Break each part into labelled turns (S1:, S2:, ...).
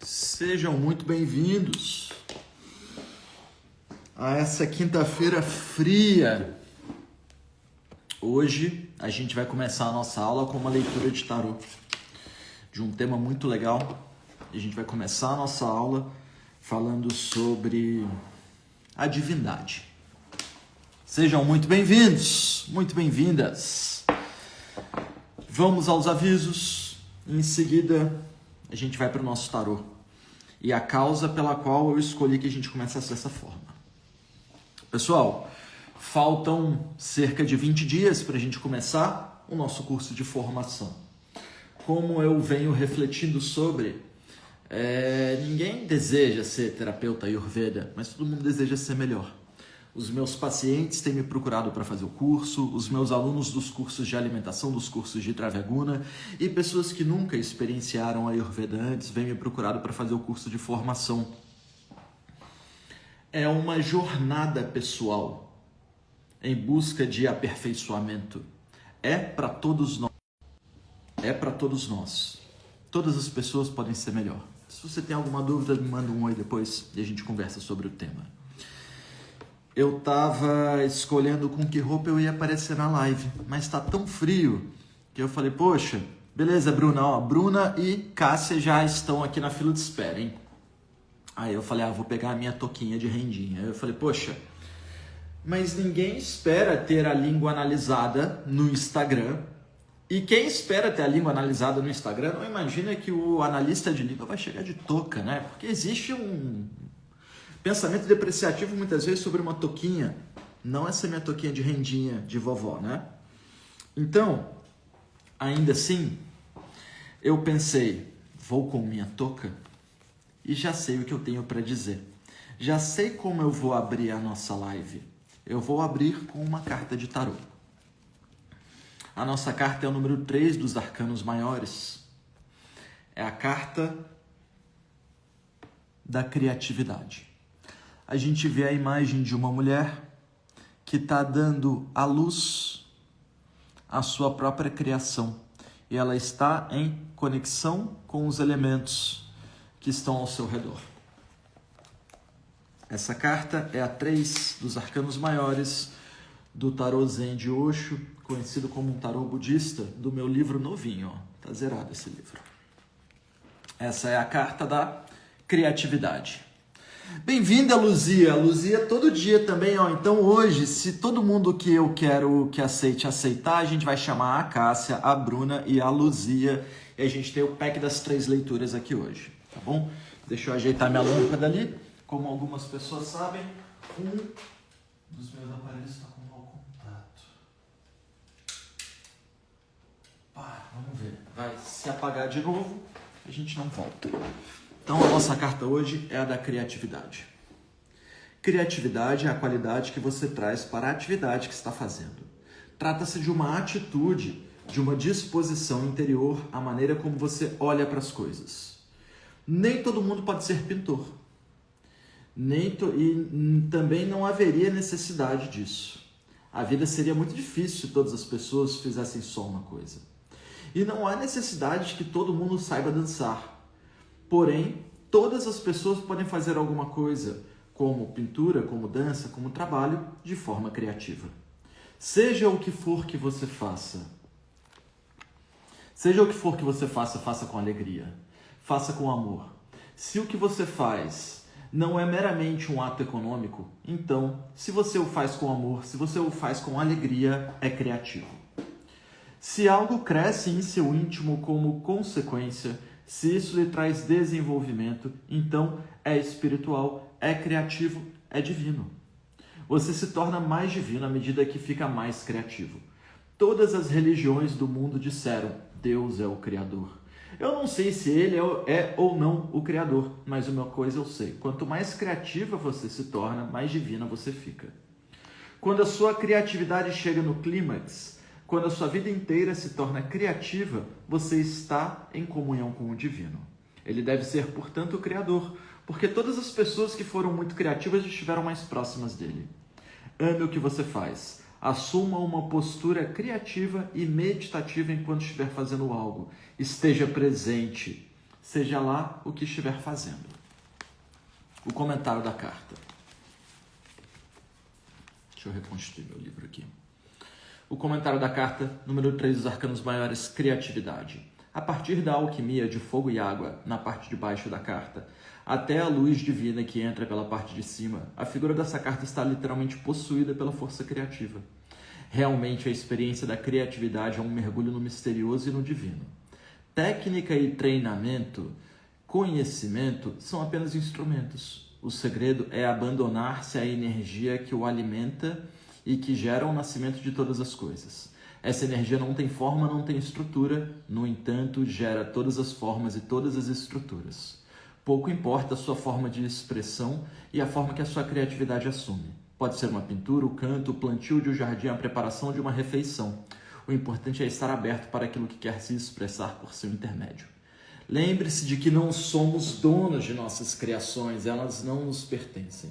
S1: Sejam muito bem-vindos a essa quinta-feira fria. Hoje a gente vai começar a nossa aula com uma leitura de tarô, de um tema muito legal. A gente vai começar a nossa aula falando sobre a divindade. Sejam muito bem-vindos, muito bem-vindas. Vamos aos avisos. Em seguida, a gente vai para o nosso tarô. E a causa pela qual eu escolhi que a gente começasse dessa forma. Pessoal, faltam cerca de 20 dias para a gente começar o nosso curso de formação. Como eu venho refletindo sobre, ninguém deseja ser terapeuta Ayurveda, mas todo mundo deseja ser melhor. Os meus pacientes têm me procurado para fazer o curso, os meus alunos dos cursos de alimentação, dos cursos de Travaguna e pessoas que nunca experienciaram a Ayurveda antes vêm me procurado para fazer o curso de formação. É uma jornada pessoal em busca de aperfeiçoamento. É para todos nós. É para todos nós. Todas as pessoas podem ser melhor. Se você tem alguma dúvida, me manda um oi depois e a gente conversa sobre o tema. Eu tava escolhendo com que roupa eu ia aparecer na live, mas tá tão frio que eu falei, poxa, beleza, Bruna, ó, Bruna e Cássia já estão aqui na fila de espera, hein? Aí eu falei, vou pegar a minha touquinha de rendinha. Aí eu falei, poxa, mas ninguém espera ter a língua analisada no Instagram. E quem espera ter a língua analisada no Instagram não imagina que o analista de língua vai chegar de touca, né? Porque existe um pensamento depreciativo muitas vezes sobre uma touquinha, não essa minha touquinha de rendinha de vovó, né? Então, ainda assim, eu pensei, vou com minha touca e já sei o que eu tenho para dizer. Já sei como eu vou abrir a nossa live. Eu vou abrir com uma carta de tarô. A nossa carta é o número 3 dos arcanos maiores. É a carta da criatividade. A gente vê a imagem de uma mulher que está dando à luz a sua própria criação. E ela está em conexão com os elementos que estão ao seu redor. Essa carta é a 3 dos arcanos maiores do tarô Zen de Osho, conhecido como um tarô budista, do meu livro novinho. Ó. Tá zerado esse livro. Essa é a carta da criatividade. Bem-vinda, Luzia. Luzia todo dia também, ó. Então hoje, se todo mundo que eu quero que aceite aceitar, a gente vai chamar a Cássia, a Bruna e a Luzia. E a gente tem o pack das 3 leituras aqui hoje, tá bom? Deixa eu ajeitar minha lâmpada ali. Como algumas pessoas sabem, um dos meus aparelhos está com mau contato. Vamos ver. Vai se apagar de novo, a gente não volta. Então, a nossa carta hoje é a da criatividade. Criatividade é a qualidade que você traz para a atividade que está fazendo. Trata-se de uma atitude, de uma disposição interior, a maneira como você olha para as coisas. Nem todo mundo pode ser pintor. E também não haveria necessidade disso. A vida seria muito difícil se todas as pessoas fizessem só uma coisa. E não há necessidade de que todo mundo saiba dançar. Porém, todas as pessoas podem fazer alguma coisa, como pintura, como dança, como trabalho, de forma criativa. Seja o que for que você faça. Seja o que for que você faça, faça com alegria. Faça com amor. Se o que você faz não é meramente um ato econômico, então, se você o faz com amor, se você o faz com alegria, é criativo. Se algo cresce em seu íntimo como consequência, se isso lhe traz desenvolvimento, então é espiritual, é criativo, é divino. Você se torna mais divino à medida que fica mais criativo. Todas as religiões do mundo disseram, Deus é o Criador. Eu não sei se ele é ou não o Criador, mas uma coisa eu sei. Quanto mais criativa você se torna, mais divina você fica. Quando a sua criatividade chega no clímax, quando a sua vida inteira se torna criativa, você está em comunhão com o divino. Ele deve ser, portanto, o Criador, porque todas as pessoas que foram muito criativas estiveram mais próximas dele. Ame o que você faz. Assuma uma postura criativa e meditativa enquanto estiver fazendo algo. Esteja presente. seja lá o que estiver fazendo. O comentário da carta. Deixa eu reconstruir meu livro aqui. O comentário da carta, número 3 dos arcanos maiores, criatividade. A partir da alquimia de fogo e água, na parte de baixo da carta, até a luz divina que entra pela parte de cima, a figura dessa carta está literalmente possuída pela força criativa. Realmente, a experiência da criatividade é um mergulho no misterioso e no divino. Técnica e treinamento, conhecimento, são apenas instrumentos. O segredo é abandonar-se à energia que o alimenta e que gera o nascimento de todas as coisas. Essa energia não tem forma, não tem estrutura, no entanto, gera todas as formas e todas as estruturas. Pouco importa a sua forma de expressão e a forma que a sua criatividade assume. Pode ser uma pintura, o canto, o plantio de um jardim, a preparação de uma refeição. O importante é estar aberto para aquilo que quer se expressar por seu intermédio. Lembre-se de que não somos donos de nossas criações, elas não nos pertencem.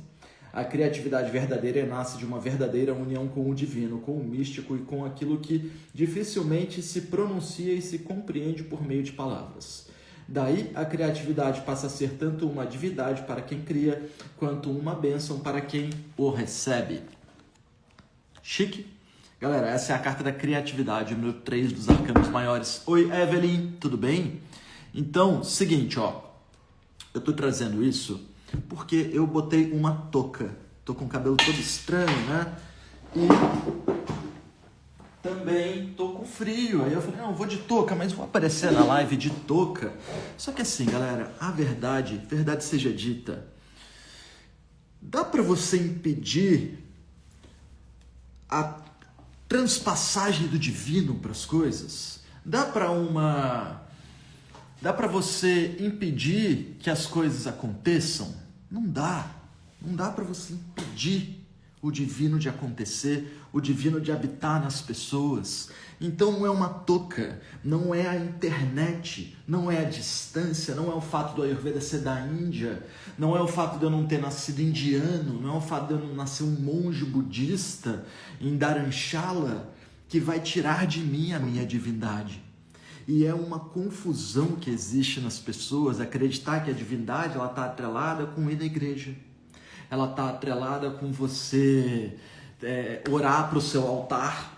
S1: A criatividade verdadeira nasce de uma verdadeira união com o divino, com o místico e com aquilo que dificilmente se pronuncia e se compreende por meio de palavras. Daí, a criatividade passa a ser tanto uma divindade para quem cria, quanto uma bênção para quem o recebe. Chique? Galera, essa é a carta da criatividade, número 3 dos arcanos maiores. Oi, Evelyn, tudo bem? Então, seguinte, ó. Eu tô trazendo isso porque eu botei uma touca. Tô com o cabelo todo estranho, né? E também tô com frio. Aí eu falei, não, eu vou de touca, mas vou aparecer na live de touca. Só que assim, galera, a verdade seja dita, dá para você impedir a transpassagem do divino para as coisas? Dá para você impedir que as coisas aconteçam? Não dá. Não dá para você impedir o divino de acontecer, o divino de habitar nas pessoas. Então não é uma touca, não é a internet, não é a distância, não é o fato do Ayurveda ser da Índia, não é o fato de eu não ter nascido indiano, não é o fato de eu não nascer um monge budista em Dharamshala que vai tirar de mim a minha divindade. E é uma confusão que existe nas pessoas acreditar que a divindade está atrelada com ir na igreja. Ela está atrelada com você orar para o seu altar,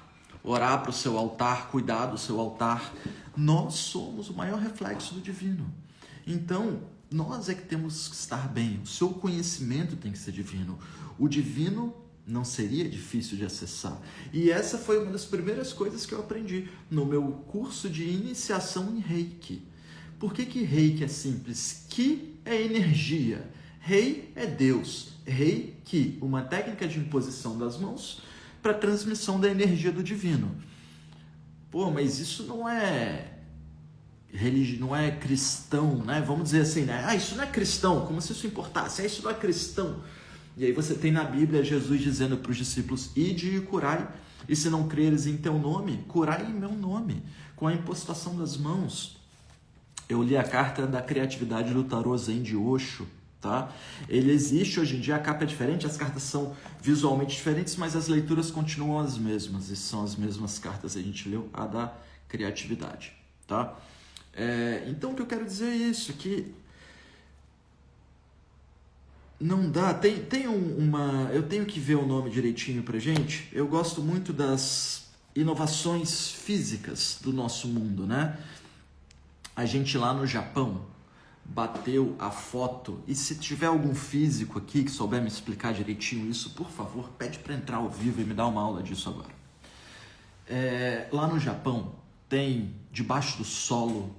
S1: cuidar do seu altar. Nós somos o maior reflexo do divino. Então, nós é que temos que estar bem. O seu conhecimento tem que ser divino. O divino não seria difícil de acessar. E essa foi uma das primeiras coisas que eu aprendi no meu curso de iniciação em Reiki. Por que Reiki é simples? Ki é energia. Rei é Deus. Reiki, uma técnica de imposição das mãos para transmissão da energia do divino. Pô, mas isso não é religião, não é cristão, né? Vamos dizer assim, né? Ah, isso não é cristão, como se isso importasse. Ah, isso não é cristão. E aí você tem na Bíblia Jesus dizendo para os discípulos, ide e curai, e se não creres em teu nome, curai em meu nome, com a impostação das mãos. Eu li a carta da criatividade do tarô Zen de Osho, tá? Ele existe hoje em dia, a capa é diferente, as cartas são visualmente diferentes, mas as leituras continuam as mesmas, e são as mesmas cartas, a gente leu a da criatividade, tá? Então o que eu quero dizer é isso, que não dá, eu tenho que ver o nome direitinho pra gente. Eu gosto muito das inovações físicas do nosso mundo, né? A gente lá no Japão bateu a foto, e se tiver algum físico aqui que souber me explicar direitinho isso, por favor, pede para entrar ao vivo e me dar uma aula disso agora. Lá no Japão tem, debaixo do solo,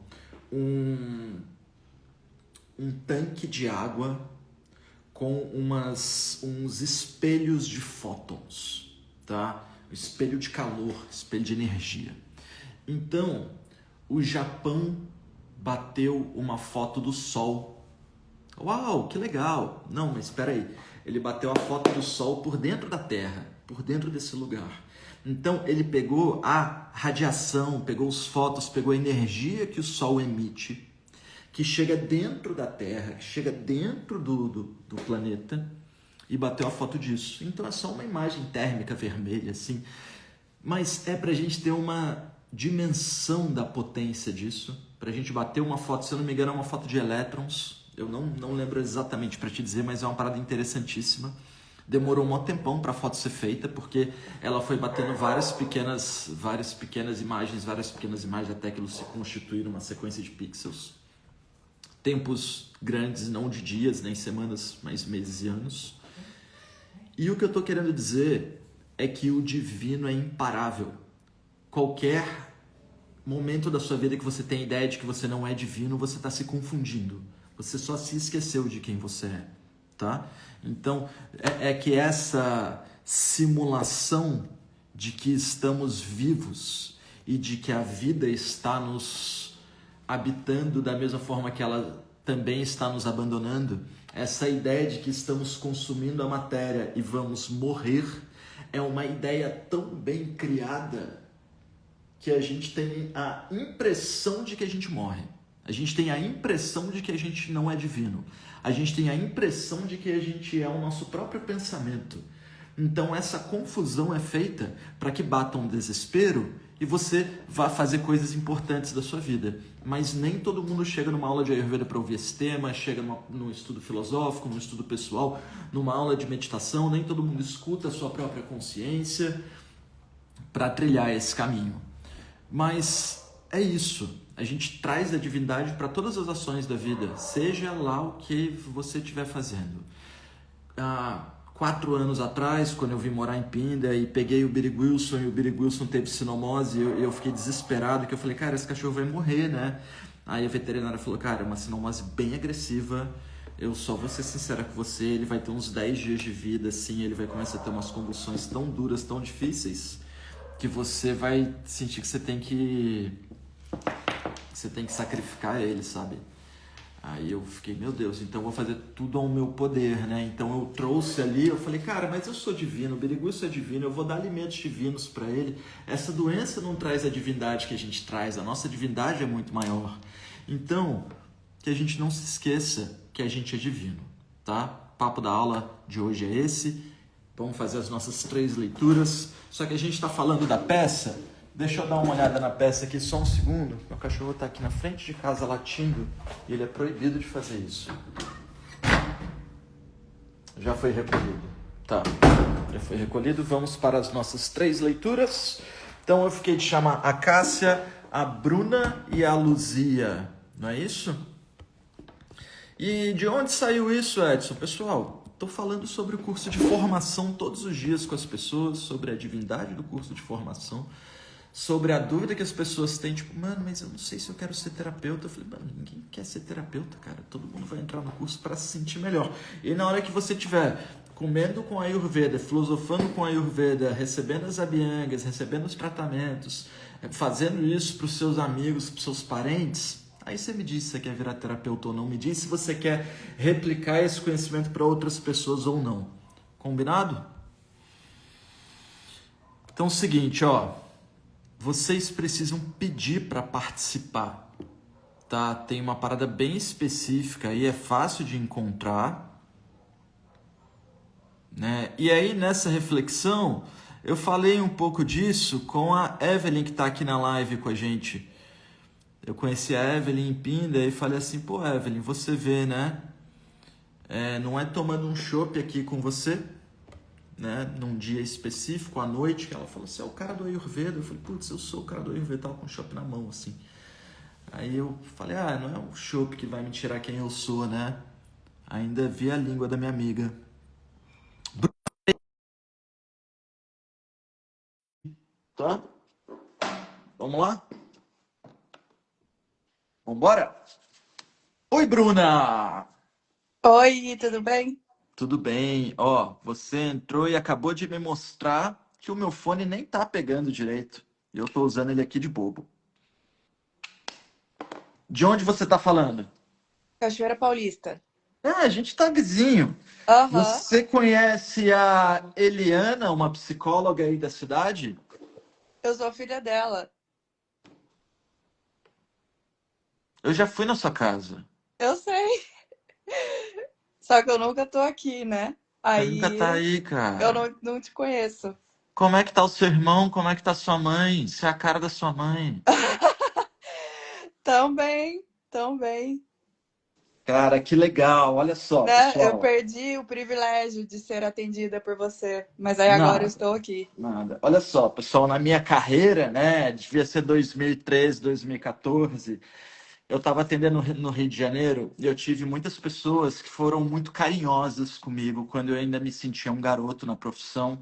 S1: um tanque de água com uns espelhos de fótons, tá? Espelho de calor, espelho de energia. Então, o Japão bateu uma foto do Sol. Uau, que legal! Não, mas espera aí. Ele bateu a foto do Sol por dentro da Terra, por dentro desse lugar. Então, ele pegou a radiação, pegou os fótons, pegou a energia que o Sol emite, que chega dentro da Terra, que chega dentro do planeta, e bateu a foto disso. Então é só uma imagem térmica vermelha, assim. Mas é para a gente ter uma dimensão da potência disso, pra gente bater uma foto, se eu não me engano, é uma foto de elétrons. Eu não lembro exatamente para te dizer, mas é uma parada interessantíssima. Demorou um tempão para a foto ser feita, porque ela foi batendo várias pequenas imagens, até que eles se constituíram uma sequência de pixels. Tempos grandes, não de dias nem semanas, mas meses e anos. E o que eu estou querendo dizer é que o divino é imparável. Qualquer momento da sua vida que você tem a ideia de que você não é divino, você está se confundindo. Você só se esqueceu de quem você é, tá? Então, é que essa simulação de que estamos vivos e de que a vida está nos habitando da mesma forma que ela também está nos abandonando, essa ideia de que estamos consumindo a matéria e vamos morrer, é uma ideia tão bem criada que a gente tem a impressão de que a gente morre. A gente tem a impressão de que a gente não é divino. A gente tem a impressão de que a gente é o nosso próprio pensamento. Então essa confusão é feita para que bata um desespero e você vá fazer coisas importantes da sua vida. Mas nem todo mundo chega numa aula de Ayurveda para ouvir esse tema, chega num estudo filosófico, num estudo pessoal, numa aula de meditação, nem todo mundo escuta a sua própria consciência para trilhar esse caminho. Mas é isso, a gente traz a divindade para todas as ações da vida, seja lá o que você estiver fazendo. 4 anos atrás, quando eu vim morar em Pinda e peguei o Billy Wilson, e o Billy Wilson teve sinomose, eu fiquei desesperado, que eu falei, cara, esse cachorro vai morrer, né? Aí a veterinária falou, cara, é uma sinomose bem agressiva, eu só vou ser sincera com você, ele vai ter uns 10 dias de vida, assim, ele vai começar a ter umas convulsões tão duras, tão difíceis, que você vai sentir que você tem que sacrificar ele, sabe? Aí eu fiquei, meu Deus, então eu vou fazer tudo ao meu poder, né? Então eu trouxe ali, eu falei, cara, mas eu sou divino, o Biriguço é divino, eu vou dar alimentos divinos para ele. Essa doença não traz a divindade que a gente traz, a nossa divindade é muito maior. Então, que a gente não se esqueça que a gente é divino, tá? O papo da aula de hoje é esse. Vamos fazer as nossas 3 leituras. Só que a gente está falando da peça. Deixa eu dar uma olhada na peça aqui só um segundo. Meu cachorro está aqui na frente de casa latindo e ele é proibido de fazer isso. Já foi recolhido. Tá, já foi recolhido. Vamos para as nossas 3 leituras. Então eu fiquei de chamar a Cássia, a Bruna e a Luzia. Não é isso? E de onde saiu isso, Edson? Pessoal, estou falando sobre o curso de formação todos os dias com as pessoas, sobre a divindade do curso de formação, sobre a dúvida que as pessoas têm, tipo, mano, mas eu não sei se eu quero ser terapeuta. Eu falei, mano, ninguém quer ser terapeuta, cara. Todo mundo vai entrar no curso para se sentir melhor. E na hora que você tiver comendo com a Ayurveda, filosofando com a Ayurveda, recebendo as abhyangas, recebendo os tratamentos, fazendo isso para os seus amigos, para os seus parentes, aí você me diz se você quer virar terapeuta ou não, me diz se você quer replicar esse conhecimento para outras pessoas ou não. Combinado? Então é o seguinte, ó. Vocês precisam pedir para participar, tá? Tem uma parada bem específica aí, é fácil de encontrar, né? E aí nessa reflexão, eu falei um pouco disso com a Evelyn que está aqui na live com a gente. Eu conheci a Evelyn em Pinda e falei assim, pô Evelyn, você vê, né? Não é tomando um chopp aqui com você, né, num dia específico, à noite, que ela falou, você é o cara do Ayurveda? Eu falei, putz, eu sou o cara do Ayurveda, tava com o chopp na mão, assim. Aí eu falei, não é o chopp que vai me tirar quem eu sou, né? Ainda vi a língua da minha amiga. Tá? Vamos lá? Vambora? Oi, Bruna!
S2: Oi, tudo bem?
S1: Tudo bem? Ó, você entrou e acabou de me mostrar que o meu fone nem tá pegando direito. E eu tô usando ele aqui de bobo. De onde você tá falando?
S2: Cachoeira Paulista.
S1: A gente tá vizinho.
S2: Aham,
S1: Você conhece a Eliana, uma psicóloga aí da cidade?
S2: eu sou filha dela.
S1: Eu já fui na sua casa.
S2: Eu sei, só que eu nunca tô aqui, né?
S1: Você nunca tá
S2: Aí
S1: aí,
S2: eu
S1: cara.
S2: não te conheço.
S1: Como é que tá o seu irmão? Como é que tá sua mãe? Você é a cara da sua mãe.
S2: Também, também.
S1: Cara, que legal. Olha só,
S2: Né? Eu
S1: pessoal.
S2: perdi o privilégio de ser atendida por você, mas aí agora eu
S1: Nada,
S2: estou aqui.
S1: nada. Olha só, pessoal, na minha carreira, né, devia ser 2013, 2014, eu estava atendendo no Rio de Janeiro e eu tive muitas pessoas que foram muito carinhosas comigo quando eu ainda me sentia um garoto na profissão,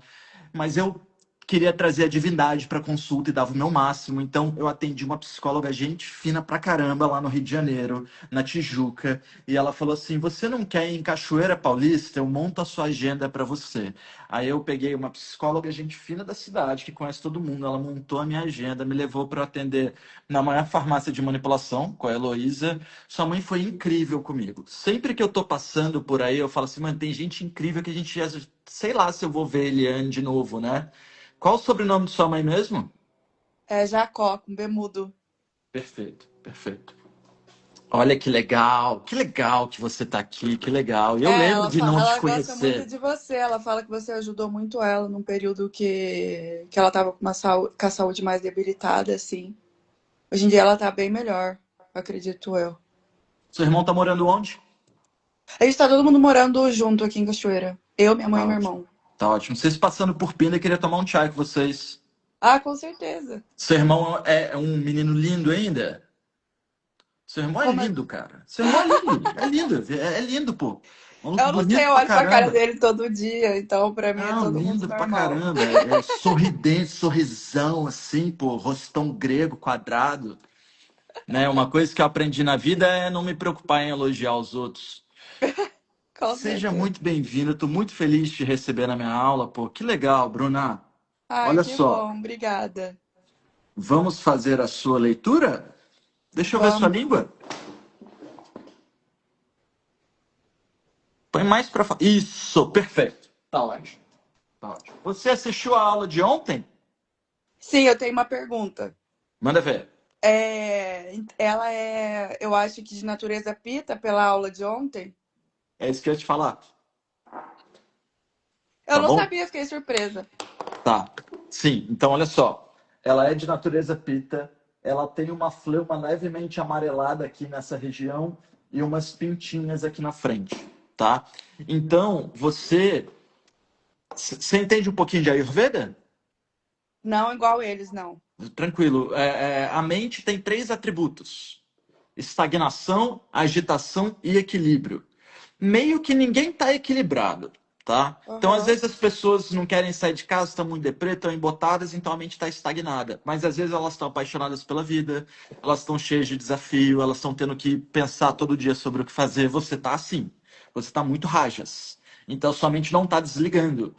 S1: mas eu queria trazer a divindade para consulta e dava o meu máximo. Então eu atendi uma psicóloga gente fina pra caramba lá no Rio de Janeiro, na Tijuca, e ela falou assim: "Você não quer ir em Cachoeira Paulista? Eu monto a sua agenda para você". Aí eu peguei uma psicóloga gente fina da cidade, que conhece todo mundo, ela montou a minha agenda, me levou para atender na maior farmácia de manipulação, com a Heloísa. Sua mãe foi incrível comigo. Sempre que eu tô passando por aí, eu falo assim: "Mano, tem gente incrível que a gente já, sei lá se eu vou ver Eliane de novo, né?" Qual o sobrenome de sua mãe mesmo?
S2: É Jacó, com Bemudo.
S1: Perfeito, perfeito. Olha que legal que você tá aqui, que legal. E eu
S2: É,
S1: lembro de não te
S2: ela gosta muito
S1: conhecer.
S2: de você. Ela fala que você ajudou muito ela num período que ela tava com, com a saúde mais debilitada, assim. Hoje em dia ela tá bem melhor, acredito eu.
S1: Seu irmão tá morando onde?
S2: A gente tá todo mundo morando junto aqui em Cachoeira. Eu, minha mãe e
S1: Tá
S2: meu
S1: ótimo,
S2: irmão.
S1: tá ótimo. Vocês passando por Pinda, queria tomar um chai com vocês.
S2: Ah, com certeza.
S1: Seu irmão é um menino lindo ainda? Seu irmão é
S2: Como é?
S1: lindo, cara. Seu irmão é lindo, é lindo, é lindo, pô. Maluco
S2: Eu não sei,
S1: bonito
S2: eu
S1: pra
S2: olho pra cara
S1: caramba.
S2: dele todo dia, então pra mim é
S1: Não,
S2: todo mundo
S1: lindo pra
S2: normal.
S1: caramba. É sorridente, sorrisão, assim, pô, rostão grego, quadrado. Né? Uma coisa que eu aprendi na vida é não me preocupar em elogiar os outros.
S2: Com
S1: Seja
S2: certeza.
S1: muito bem-vindo, estou muito feliz de te receber na minha aula, pô. Que legal, Bruna.
S2: Ai,
S1: Olha
S2: que
S1: só,
S2: bom, obrigada.
S1: vamos fazer a sua leitura? Deixa eu ver sua
S2: Vamos.
S1: língua. Põe mais para Isso, perfeito. Tá ótimo. Tá ótimo. Você assistiu a aula de ontem?
S2: Sim, eu tenho uma pergunta.
S1: Manda ver.
S2: Ela é, eu acho que de natureza pita pela aula de ontem.
S1: É isso que eu ia te falar.
S2: Eu
S1: Tá
S2: não
S1: bom?
S2: sabia, fiquei surpresa.
S1: Tá. Sim, então olha só. Ela é de natureza pita, ela tem uma fleuma levemente amarelada aqui nessa região e umas pintinhas aqui na frente, tá? Então, você entende um pouquinho de Ayurveda?
S2: Não igual eles, não.
S1: Tranquilo. A mente tem três atributos: estagnação, agitação e equilíbrio. Meio que ninguém está equilibrado, tá? Então, às
S2: Aham.
S1: vezes as pessoas não querem sair de casa, estão muito deprê, estão embotadas, então a mente está estagnada. Mas às vezes elas estão apaixonadas pela vida, elas estão cheias de desafio, elas estão tendo que pensar todo dia sobre o que fazer. Você está assim, você está muito rajas. Então, sua mente não está desligando.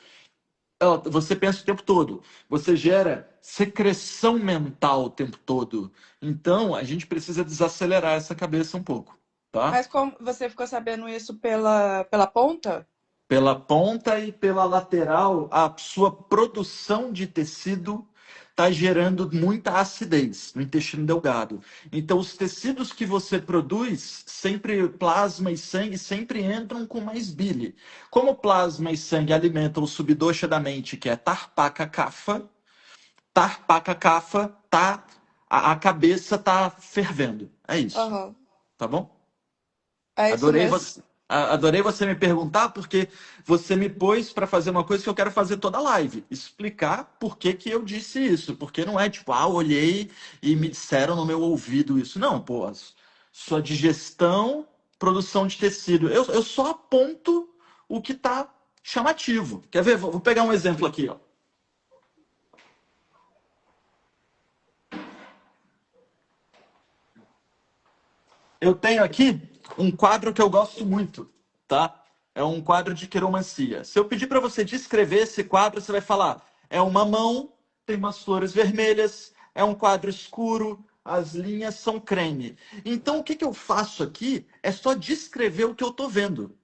S1: Você pensa o tempo todo, você gera secreção mental o tempo todo. Então, a gente precisa desacelerar essa cabeça um pouco, tá?
S2: Mas como você ficou sabendo isso pela ponta?
S1: Pela ponta e pela lateral, a sua produção de tecido está gerando muita acidez no intestino delgado. Então, os tecidos que você produz, sempre plasma e sangue, sempre entram com mais bile. Como plasma e sangue alimentam o subdosha da mente, que é Tarpaka Kapha, Tarpaka Kapha, tá, a cabeça tá fervendo. É isso,
S2: Aham.
S1: tá bom?
S2: É isso
S1: Adorei
S2: mesmo.
S1: você, adorei você me perguntar, porque você me pôs para fazer uma coisa que eu quero fazer toda live, explicar por que que eu disse isso, porque não é tipo, olhei e me disseram no meu ouvido isso. Não, pô, sua digestão, produção de tecido. Eu só aponto o que tá chamativo. Quer ver? Vou pegar um exemplo aqui, ó. Eu tenho aqui um quadro que eu gosto muito, tá? É um quadro de quiromancia. Se eu pedir para você descrever esse quadro, você vai falar: é uma mão, tem umas flores vermelhas, é um quadro escuro, as linhas são creme. Então, o que que eu faço aqui é só descrever o que eu estou vendo,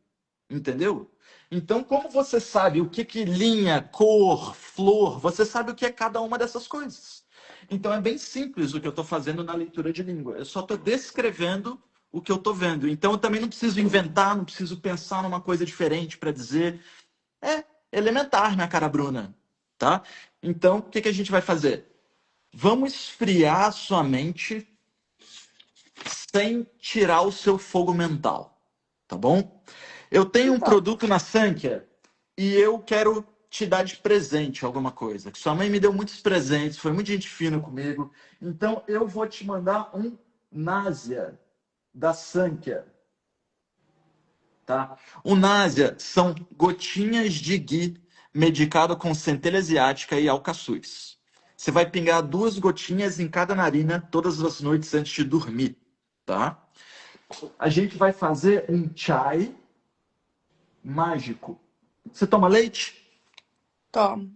S1: entendeu? Então, como você sabe o que que linha, cor, flor, você sabe o que é cada uma dessas coisas. Então, é bem simples o que eu estou fazendo na leitura de língua. Eu só estou descrevendo o que eu estou vendo. Então, eu também não preciso inventar, não preciso pensar numa coisa diferente para dizer. É elementar, minha cara Bruna, tá? Então, o que que a gente vai fazer? Vamos esfriar a sua mente sem tirar o seu fogo mental, tá bom? Eu tenho um
S2: Então,
S1: produto na Sankia e eu quero te dar de presente alguma coisa. Que sua mãe me deu muitos presentes, foi muita gente fina comigo. Então eu vou te mandar um Násia da Sankia, tá? O Násia são gotinhas de ghee medicado com centelha asiática e alcaçuz. Você vai pingar 2 gotinhas em cada narina todas as noites antes de dormir, tá? A gente vai fazer um chai mágico. Você toma leite?
S2: toma.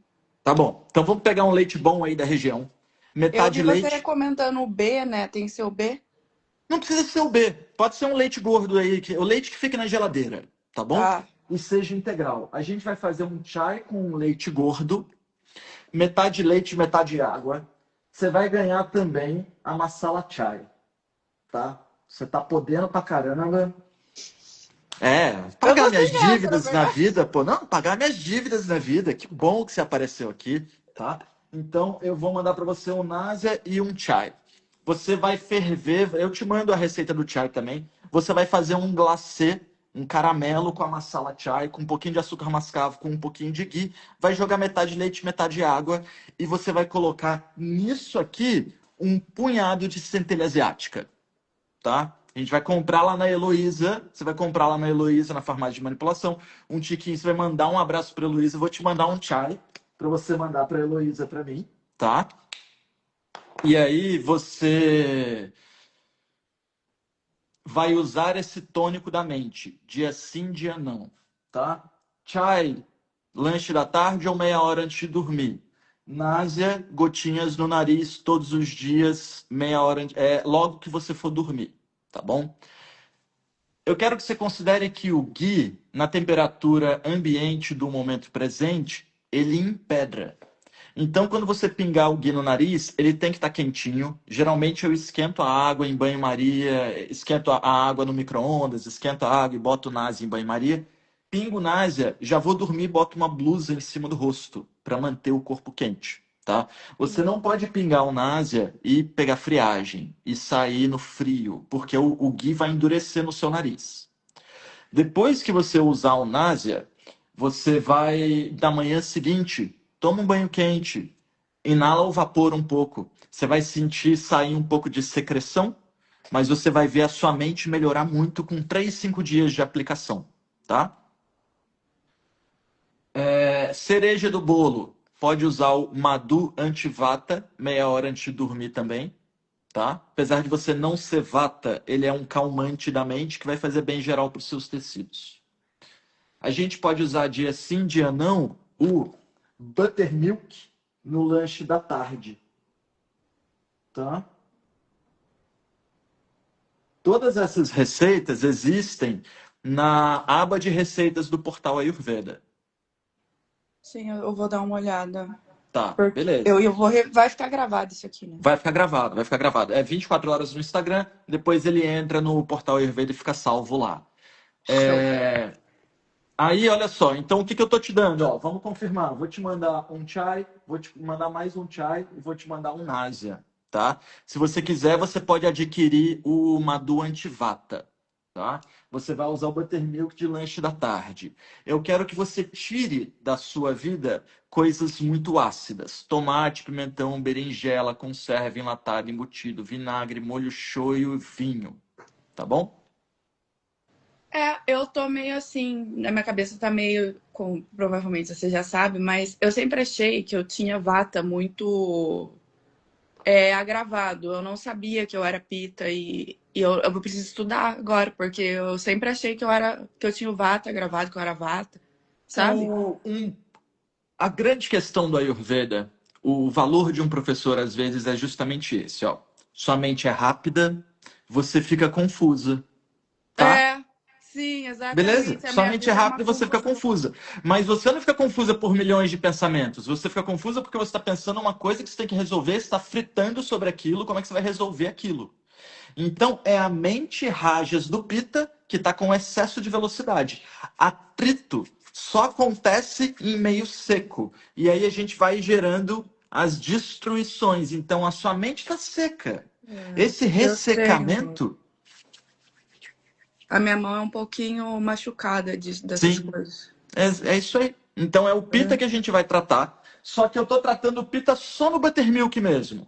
S1: Tá bom. Então vamos pegar um leite bom aí da região.
S2: Eu
S1: Metade
S2: vi você
S1: leite.
S2: recomendando o B, né? Tem que ser o B?
S1: Não precisa ser o B. Pode ser um leite gordo aí, o leite que fica na geladeira, tá bom?
S2: Tá.
S1: E seja integral. A gente vai fazer um chai com um leite gordo, metade leite, metade água. Você vai ganhar também a masala chai, tá? Você tá podendo pra caramba. É,
S2: Eu
S1: pagar
S2: tô
S1: minhas
S2: sem graça, na
S1: dívidas na
S2: verdade.
S1: vida, pô. Não, pagar minhas dívidas na vida. Que bom que você apareceu aqui, tá? Então eu vou mandar para você um Násia e um chai. Você vai ferver, eu te mando a receita do chai também. Você vai fazer um glacê, um caramelo com a masala chai, com um pouquinho de açúcar mascavo, com um pouquinho de ghee. Vai jogar metade leite, metade água e você vai colocar nisso aqui um punhado de centelha asiática, tá? A gente vai comprar lá na Heloísa, você vai comprar lá na Heloísa, na farmácia de manipulação, um tiquinho, você vai mandar um abraço para Heloísa, eu vou te mandar um chai para você mandar para Heloísa para mim, tá? E aí você vai usar esse tônico da mente, dia sim, dia não, tá? Chai, lanche da tarde ou meia hora antes de dormir. Náusea, gotinhas no nariz todos os dias, meia hora, logo que você for dormir, tá bom? Eu quero que você considere que o ghee, na temperatura ambiente do momento presente, ele empedra. Então, quando você pingar o ghee no nariz, ele tem que estar quentinho. Geralmente eu esquento a água em banho-maria, esquento a água no micro-ondas, esquento a água e boto o Násia em banho-maria. Pingo Násia, já vou dormir, boto uma blusa em cima do rosto para manter o corpo quente, tá? Você não pode pingar o Násia e pegar friagem e sair no frio, porque o ghee vai endurecer no seu nariz. Depois que você usar o Násia, você vai, da manhã seguinte, toma um banho quente, inala o vapor um pouco. Você vai sentir sair um pouco de secreção, mas você vai ver a sua mente melhorar muito com 3, 5 dias de aplicação, tá? Cereja do bolo, pode usar o Madu Antivata, meia hora antes de dormir também, tá? Apesar de você não ser vata, ele é um calmante da mente que vai fazer bem geral para os seus tecidos. A gente pode usar dia sim, dia não, o buttermilk no lanche da tarde, tá? Todas essas receitas existem na aba de receitas do portal Ayurveda.
S2: Sim, eu vou dar uma olhada.
S1: Tá, beleza.
S2: Eu vou. Vai ficar gravado isso aqui, né?
S1: Vai ficar gravado, vai ficar gravado. É 24 horas no Instagram, depois ele entra no portal Ayurveda e fica salvo lá.
S2: Show.
S1: Aí, olha só, então o que eu tô te dando? Ó, vamos confirmar. Vou te mandar um chai, vou te mandar mais um chai e vou te mandar um Násia, tá? Se você quiser, você pode adquirir o Madu Antivata, tá? Você vai usar o buttermilk de lanche da tarde. Eu quero que você tire da sua vida coisas muito ácidas. Tomate, pimentão, berinjela, conserva, enlatado, embutido, vinagre, molho shoyu, vinho, tá bom?
S2: Eu tô meio assim, na minha cabeça tá meio, com, provavelmente você já sabe, mas eu sempre achei que eu tinha vata muito agravado. Eu não sabia que eu era pita e eu preciso estudar agora, porque eu sempre achei que eu tinha o vata agravado, que eu era vata, sabe?
S1: O, um A grande questão do Ayurveda, o valor de um professor às vezes é justamente esse, ó. Sua mente é rápida, você fica confusa, tá?
S2: É, sim,
S1: Beleza?
S2: exatamente. A
S1: Sua
S2: minha
S1: mente é
S2: vida é uma
S1: rápida e você fica
S2: confusão.
S1: confusa. Mas você não fica confusa por milhões de pensamentos. Você fica confusa porque você está pensando uma coisa que você tem que resolver, você está fritando sobre aquilo, como é que você vai resolver aquilo? Então, é a mente rajas do Pitta que está com excesso de velocidade. Atrito só acontece em meio seco. E aí a gente vai gerando as destruições. Então, a sua mente está seca. Esse
S2: Eu tenho.
S1: ressecamento,
S2: A minha mão é um pouquinho machucada dessas
S1: sim,
S2: coisas.
S1: é isso aí. Então é o pita que a gente vai tratar. Só que eu tô tratando o pita só no buttermilk mesmo.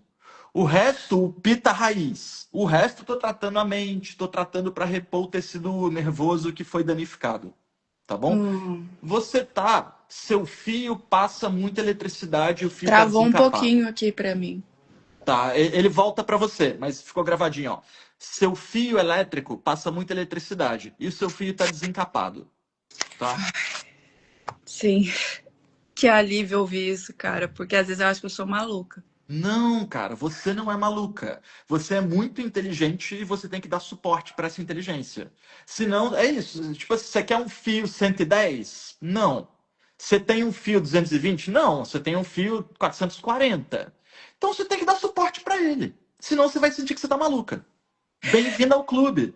S1: O resto, o pita raiz. O resto, eu tô tratando a mente, tô tratando para repor o tecido nervoso que foi danificado. Tá bom?
S2: Hum.
S1: Seu fio passa muita eletricidade e o fio tá
S2: Travou um
S1: desencapado.
S2: pouquinho aqui pra mim.
S1: Tá, ele volta para você, mas ficou gravadinho, ó. Seu fio elétrico passa muita eletricidade e o seu fio tá desencapado, tá?
S2: Sim. Que alívio ouvir isso, cara, porque às vezes eu acho que eu sou maluca.
S1: Não, cara, você não é maluca. Você é muito inteligente e você tem que dar suporte para essa inteligência. Senão, é isso. Tipo, você quer um fio 110? Não. Você tem um fio 220? Não. Você tem um fio 440. Então você tem que dar suporte para ele. Senão você vai sentir que você tá maluca. Bem-vindo ao clube.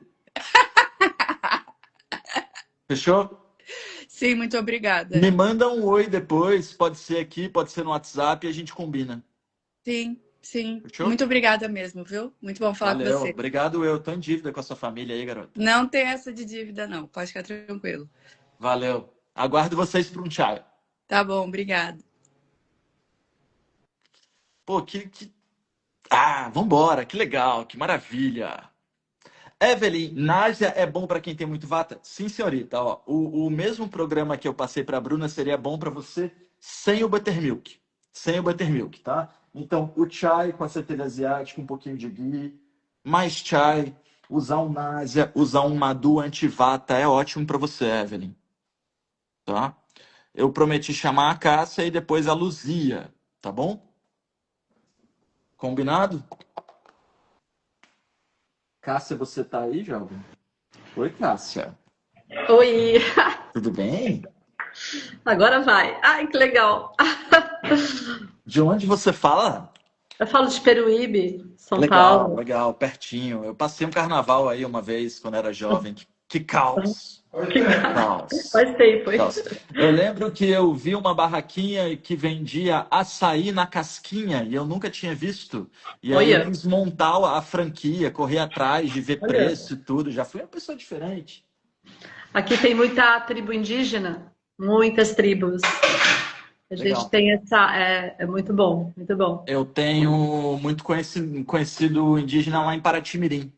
S1: Fechou?
S2: Sim, muito obrigada.
S1: Me manda um oi depois. Pode ser aqui, pode ser no WhatsApp e a gente combina.
S2: Sim, sim.
S1: Fechou?
S2: Muito obrigada mesmo, viu? Muito bom falar com
S1: Valeu.
S2: você.
S1: Obrigado, eu. Tô em dívida com a sua família aí, garota.
S2: Não tem essa de dívida, não. Pode ficar tranquilo.
S1: Valeu. Aguardo vocês para um chai.
S2: Tá bom, obrigada.
S1: Pô, Ah, vambora. Que legal, que maravilha. Evelyn, náusea é bom para quem tem muito vata? Sim, senhorita. Ó, o mesmo programa que eu passei para a Bruna seria bom para você sem o buttermilk. Sem o buttermilk, tá? Então, o chai com a centelha asiática, um pouquinho de ghee, mais chai, usar um náusea, usar um madu anti-vata é ótimo para você, Evelyn, tá? Eu prometi chamar a Cássia e depois a Luzia, tá bom? Combinado? Cássia, você tá aí, jovem? Oi, Cássia.
S3: Oi,
S1: Tudo bem?
S3: agora vai. Ai, que legal.
S1: De onde você fala?
S3: Eu falo de Peruíbe, São
S1: Legal,
S3: Paulo.
S1: legal, pertinho. Eu passei um carnaval aí uma vez quando era jovem. Que caos!
S3: Que
S1: Caos.
S3: faz tempo, hein?
S1: Caos. Eu lembro que eu vi uma barraquinha que vendia açaí na casquinha e eu nunca tinha visto. E aí eu
S3: Olha,
S1: quis montar a franquia, correr atrás de ver
S3: olha.
S1: preço e tudo. Já fui uma pessoa diferente.
S3: Aqui tem muita tribo indígena, muitas tribos. A gente
S1: Legal.
S3: tem essa. É muito bom, muito bom.
S1: Eu tenho muito conhecido indígena lá em Paraty-Mirim.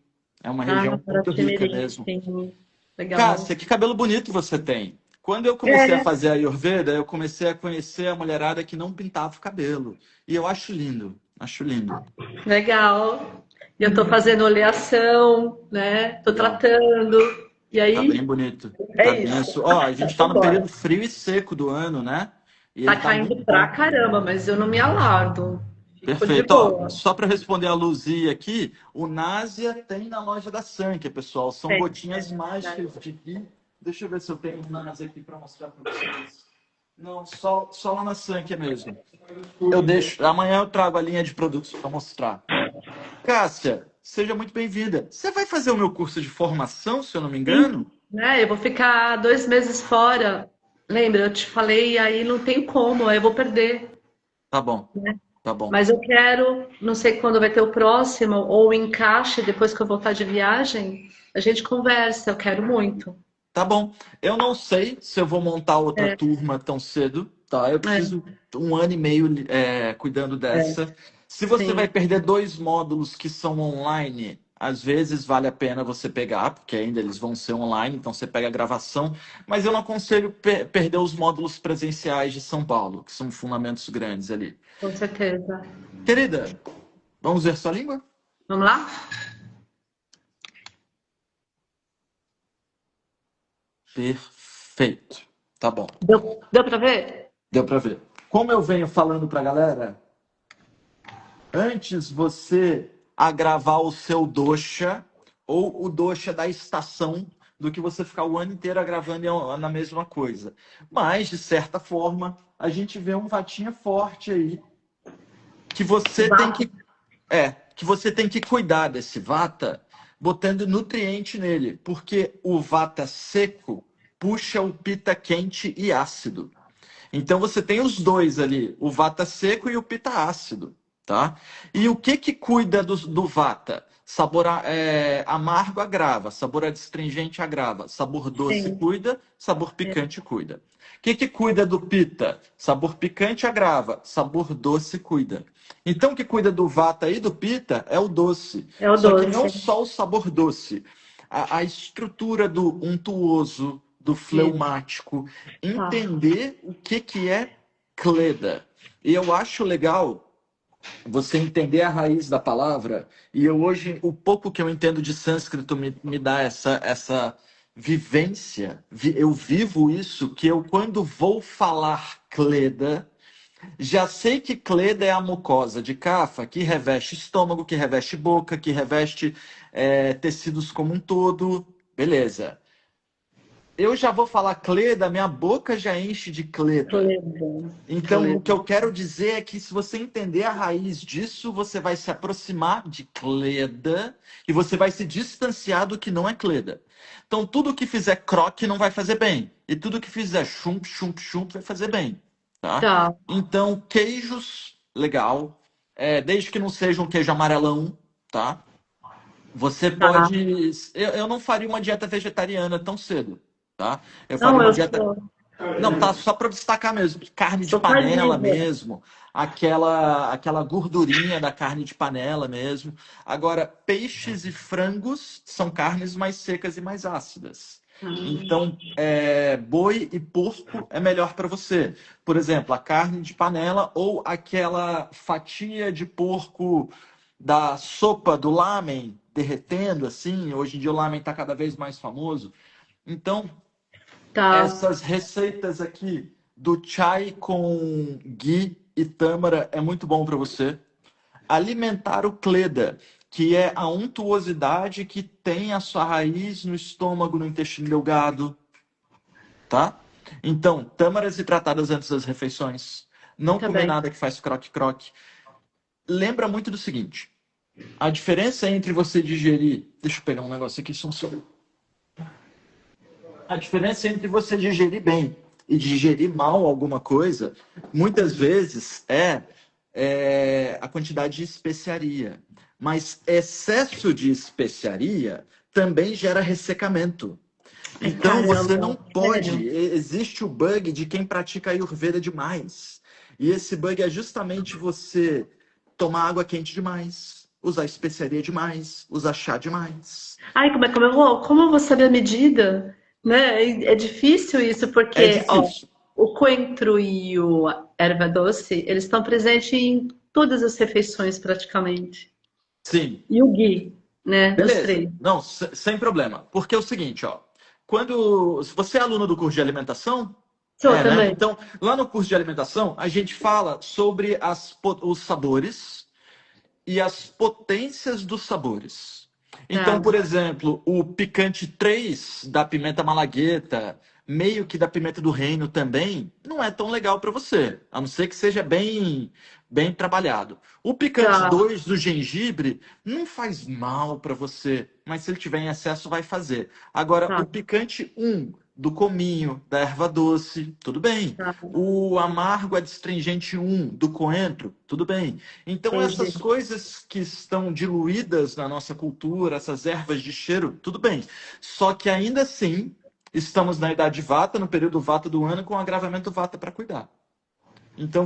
S1: É uma
S3: Ah,
S1: região muito rica
S3: Paraty-Mirim,
S1: mesmo.
S3: sim. Legal.
S1: Cássia, que cabelo bonito você tem. Quando eu comecei a
S3: É,
S1: fazer a Ayurveda, eu comecei a conhecer a mulherada que não pintava o cabelo. E eu acho lindo, acho lindo.
S3: legal. E eu tô fazendo oleação, né? Tô
S1: Legal.
S3: tratando. E
S1: Tá bem
S3: aí,
S1: bonito.
S3: é
S1: Tá
S3: isso.
S1: denso. Ó, a gente tá no
S3: Vambora.
S1: período frio e seco do ano, né? E
S3: Tá
S1: ele tá muito
S3: caindo pra
S1: bom.
S3: caramba, mas eu não me alardo. Fico de
S1: Perfeito. Ó,
S3: boa.
S1: só para responder a Luzia aqui, o Násia tem na loja da Sankia, pessoal. São
S3: Tem,
S1: gotinhas mágicas de ghee. Deixa eu ver se eu tenho o Násia aqui para mostrar para vocês. Não, só lá na Sankia mesmo. Eu deixo. Amanhã eu trago a linha de produtos para mostrar. Cássia, seja muito bem-vinda. Você vai fazer o meu curso de formação, se eu não me
S3: Sim,
S1: engano?
S3: né? Eu vou ficar 2 meses fora. Lembra, eu te falei, aí não tem como, aí eu vou perder.
S1: Tá bom, tá bom.
S3: Mas eu quero, não sei quando vai ter o próximo, ou o encaixe, depois que eu voltar de viagem, a gente conversa, eu quero muito.
S1: Tá bom. Eu não sei se eu vou montar outra
S3: É,
S1: turma tão cedo, tá? Eu
S3: é,
S1: preciso 1 ano e meio cuidando
S3: é,
S1: dessa. Se você vai
S3: sim,
S1: perder 2 módulos que são online, às vezes vale a pena você pegar, porque ainda eles vão ser online, então você pega a gravação. Mas eu não aconselho perder os módulos presenciais de São Paulo, que são fundamentos grandes ali.
S3: com certeza.
S1: Querida, vamos ver sua língua?
S3: Vamos lá?
S1: Perfeito. Tá bom.
S3: Deu para ver?
S1: Deu pra ver. Como eu venho falando pra galera, antes você agravar o seu dosha ou o dosha da estação do que você ficar o ano inteiro agravando na mesma coisa. Mas, de certa forma, a gente vê um vatinha forte aí que você tem
S3: Vá.
S1: que cuidar desse vata botando nutriente nele, porque o vata seco puxa o pita quente e ácido. Então você tem os dois ali, o vata seco e o pita ácido. tá? E o que cuida do vata? Sabor amargo agrava, sabor adstringente agrava, sabor doce
S3: Sim.
S1: cuida, sabor
S3: É.
S1: picante cuida. O que cuida do pita? Sabor picante agrava, sabor doce cuida. Então, o que cuida do vata e do pita é o doce.
S3: É o
S1: Só que não
S3: doce.
S1: só o sabor doce, a estrutura do untuoso, do
S3: Isso.
S1: fleumático,
S3: Tá.
S1: entender o que é cleda. E eu acho legal você entender a raiz da palavra, e eu hoje, o pouco que eu entendo de sânscrito me dá essa vivência, eu vivo isso, que eu quando vou falar Cleda, já sei que Cleda é a mucosa de Kapha, que reveste estômago, que reveste boca, que reveste tecidos como um todo, beleza. Eu já vou falar Cleda, minha boca já enche de Cleda.
S3: Cleda.
S1: Então, o que
S3: Cleda.
S1: eu quero dizer é que se você entender a raiz disso, você vai se aproximar de Cleda e você vai se distanciar do que não é Cleda. Então, tudo que fizer croque não vai fazer bem. E tudo que fizer chump, chump, chump vai fazer bem. Tá?
S3: Tá.
S1: Então, queijos, legal. Desde que não seja um queijo amarelão, tá? Você
S3: Tá.
S1: pode. Eu não faria uma dieta vegetariana tão cedo, tá? Eu faria
S3: Não,
S1: uma
S3: eu
S1: dieta.
S3: sou,
S1: Não, tá só para destacar mesmo. Carne de
S3: sou
S1: panela
S3: carnívora.
S1: mesmo. Aquela gordurinha da carne de panela mesmo. Agora, peixes e frangos são carnes mais secas e mais ácidas. Então, boi e porco é melhor para você. Por exemplo, a carne de panela ou aquela fatia de porco da sopa do lamen derretendo assim. Hoje em dia o lamen está cada vez mais famoso. Então,
S3: Tá.
S1: essas receitas aqui do chai com ghee e tâmara é muito bom para você. Alimentar o Cleda, que é a untuosidade que tem a sua raiz no estômago, no intestino delgado, tá? Então, tâmaras hidratadas antes das refeições. Não
S3: Tá
S1: comer
S3: bem.
S1: nada que faz croque-croque. Lembra muito do seguinte: a diferença entre você digerir. Deixa eu pegar um negócio aqui, só um segundo. A diferença entre você digerir bem e digerir mal alguma coisa, muitas vezes é a quantidade de especiaria. Mas excesso de especiaria também gera ressecamento.
S3: Ai,
S1: Então você
S3: caramba.
S1: não
S3: Sério?
S1: pode. Existe o bug de quem pratica Ayurveda demais. E esse bug é justamente você tomar água quente demais, usar especiaria demais, usar chá demais.
S3: Ai, como eu vou saber a medida? Né? É difícil isso,
S1: É
S3: porque, ó,
S1: difícil.
S3: o coentro e o erva doce, eles estão presentes em todas as refeições praticamente.
S1: Sim.
S3: E o ghee, né? Os
S1: Beleza.
S3: três.
S1: Não, sem problema. Porque é o seguinte, ó. Se você é aluno do curso de alimentação,
S3: Sou
S1: né?
S3: também.
S1: Então, lá no curso de alimentação, a gente fala sobre os sabores e as potências dos sabores. Então,
S3: Tá,
S1: por exemplo, o picante 3 da pimenta malagueta, meio que da pimenta do reino também, não é tão legal para você, a não ser que seja bem trabalhado. O picante
S3: tá,
S1: 2 do gengibre não faz mal para você, mas se ele tiver em excesso vai fazer. Agora, o
S3: tá,
S1: picante um do cominho, da erva doce, tudo bem.
S3: tá.
S1: O amargo adstringente um do coentro, tudo bem. Então,
S3: Entendi.
S1: essas coisas que estão diluídas na nossa cultura, essas ervas de cheiro, tudo bem. Só que ainda assim, estamos na idade Vata, no período Vata do ano, com agravamento Vata para cuidar. Então,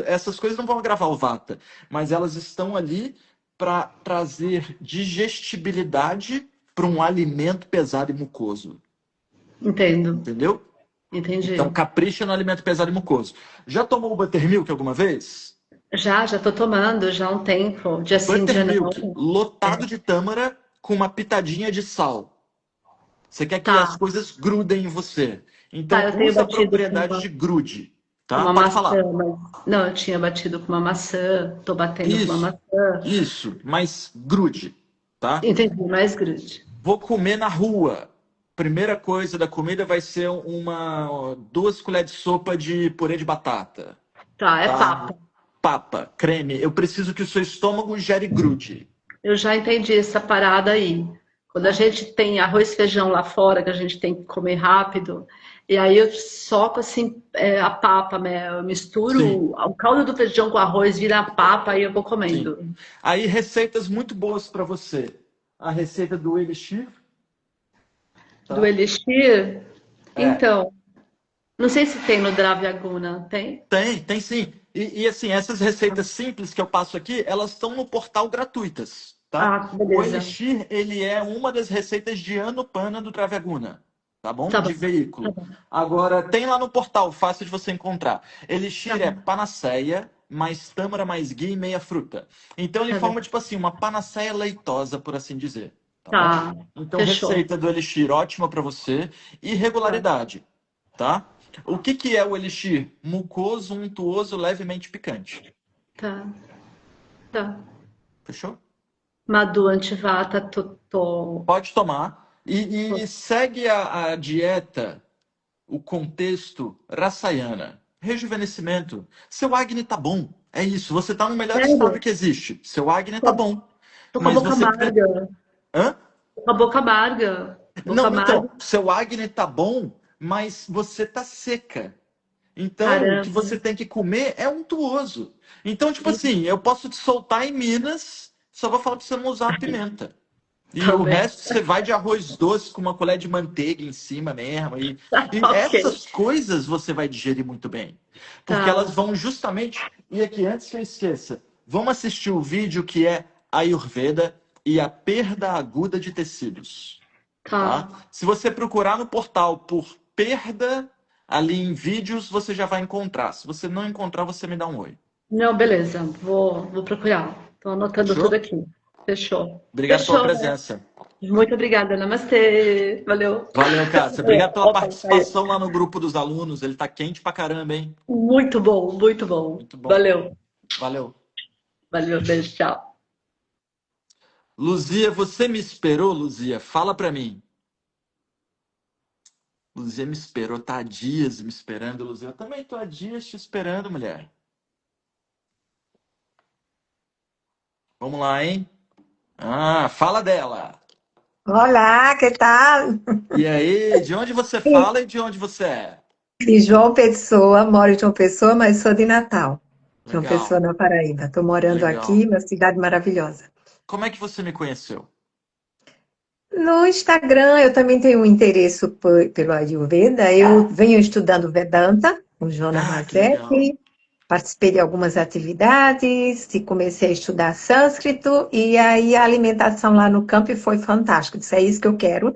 S1: essas coisas não vão agravar o Vata, mas elas estão ali para trazer digestibilidade para um alimento pesado e mucoso.
S3: Entendo.
S1: Entendeu? Então,
S3: Entendi.
S1: capricha no alimento pesado e mucoso. Já tomou o buttermilk alguma vez?
S3: Já tô tomando já há um tempo. Dia sim, dia
S1: Buttermilk,
S3: não.
S1: lotado de tâmara com uma pitadinha de sal. Você quer que as
S3: Tá,
S1: coisas grudem em você.
S3: tá,
S1: Então,
S3: eu tenho
S1: usa a
S3: batido
S1: propriedade de grude,
S3: com
S1: tá?
S3: uma
S1: Pode
S3: maçã,
S1: falar.
S3: mas não, eu tinha batido com uma maçã, tô batendo com uma
S1: Isso,
S3: maçã.
S1: isso, mas grude, tá?
S3: Entendi, mais grude.
S1: Vou comer na rua. Primeira coisa da comida vai ser 2 colheres de sopa de purê de batata,
S3: Tá, é
S1: tá?
S3: papo.
S1: Papa, creme. Eu preciso que o seu estômago gere grude.
S3: Eu já entendi essa parada aí. Quando a gente tem arroz e feijão lá fora, que a gente tem que comer rápido, e aí eu soco assim a papa, né? Eu
S1: Sim,
S3: misturo o caldo do feijão com arroz, vira a papa e eu vou
S1: sim.
S3: comendo.
S1: Aí, receitas muito boas para você. A receita do elixir,
S3: Do
S1: tá?
S3: elixir,
S1: É,
S3: então, não sei se tem no Dravyaguna, tem?
S1: tem sim. Assim, essas receitas simples que eu passo aqui, elas estão no portal gratuitas, tá?
S3: Ah,
S1: O
S3: beleza.
S1: Elixir, ele é uma das receitas de Anupana do Dravyaguna, tá bom?
S3: Tá
S1: De
S3: bom, tá
S1: veículo.
S3: bom.
S1: Agora, tem lá no portal, fácil de você encontrar.
S3: Tá
S1: Elixir é
S3: bom,
S1: panaceia, mais tâmara, mais ghee e meia fruta. Então, ele
S3: tá
S1: forma,
S3: bem.
S1: tipo assim, uma panaceia leitosa, por assim dizer, tá bom?
S3: Tá,
S1: Então,
S3: fechou.
S1: receita do Elixir, ótima para você. E
S3: Tá,
S1: regularidade, tá? O que que é o elixir? Mucoso, untuoso, levemente picante.
S3: tá, tá.
S1: Fechou?
S3: Madhu Antivata, tô.
S1: Pode tomar. E segue a dieta, o contexto Rasayana. Rejuvenescimento. Seu Agni tá bom. É isso. Você tá no melhor estado
S3: Sério?
S1: que existe. Seu Agni tá
S3: Tô,
S1: bom.
S3: tô com a
S1: Mas
S3: boca
S1: você.
S3: amarga.
S1: Hã?
S3: Tô com a boca amarga. Boca
S1: Não,
S3: amarga.
S1: então. Seu Agni tá bom, mas você tá seca. Então, o que
S3: Caramba.
S1: você tem que comer é untuoso. Então, tipo assim, eu posso te soltar em Minas, só vou falar pra você não usar a pimenta. E
S3: Tá
S1: o
S3: bem.
S1: resto você vai de arroz doce com uma colher de manteiga em cima mesmo. E
S3: Ok.
S1: essas coisas você vai digerir muito bem. Porque elas
S3: Tá,
S1: vão justamente. E aqui, antes que eu esqueça, vamos assistir o vídeo que é Ayurveda e a perda aguda de tecidos. Tá?
S3: tá.
S1: Se você procurar no portal por perda, ali em vídeos, você já vai encontrar. Se você não encontrar, você me dá um oi.
S3: Não, beleza. Vou procurar. Tô anotando tudo
S1: Fechou?
S3: aqui. Fechou.
S1: Obrigado pela
S3: Fechou.
S1: presença.
S3: Muito obrigada. Namastê. Valeu.
S1: Valeu, Cássia. Obrigado pela
S3: Opa, saiu.
S1: participação lá no grupo dos alunos. Ele tá quente pra caramba, hein?
S3: Muito bom, muito bom.
S1: Muito bom.
S3: Valeu.
S1: Valeu.
S3: Valeu, beijo, tchau.
S1: Luzia, você me esperou, Luzia? Fala pra mim. Luzia me esperou, tá há dias me esperando, Luzia. Eu também tô há dias te esperando, mulher. Vamos lá, hein? Ah, fala dela.
S4: Olá, que tal?
S1: E aí, de onde você fala e de onde você é?
S4: De João Pessoa, moro em João Pessoa, mas sou de Natal. João Pessoa,
S1: Legal,
S4: na Paraíba. Estou morando aqui,
S1: legal.
S4: uma cidade maravilhosa.
S1: Como é que você me conheceu?
S4: No Instagram, eu também tenho um interesse pelo Ayurveda. Eu venho estudando Vedanta, com Jonas
S1: Ah, que legal.
S4: Mazzetti. Participei de algumas atividades e comecei a estudar sânscrito. E aí a alimentação lá no campo foi fantástica. Disse, é isso que eu quero.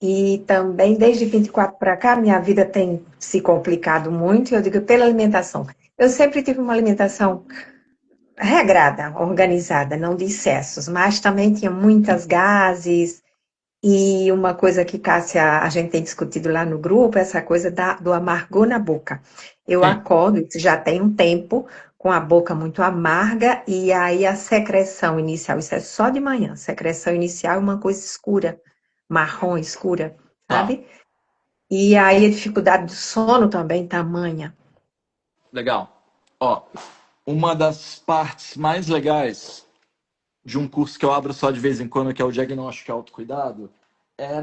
S4: E também, desde 24 para cá, minha vida tem se complicado muito, eu digo, pela alimentação. Eu sempre tive uma alimentação regrada, organizada, não de excessos, mas também tinha muitas gases, e uma coisa que, Cássia, a gente tem discutido lá no grupo, essa coisa do amargor na boca. Eu
S1: Sim.
S4: acordo, isso já tem um tempo, com a boca muito amarga, e aí a secreção inicial, isso é só de manhã, secreção inicial é uma coisa escura, marrom escura,
S1: Tá,
S4: sabe? E aí a dificuldade do sono também, tamanha.
S1: legal. Ó, uma das partes mais legais de um curso que eu abro só de vez em quando, que é o Diagnóstico e Autocuidado, é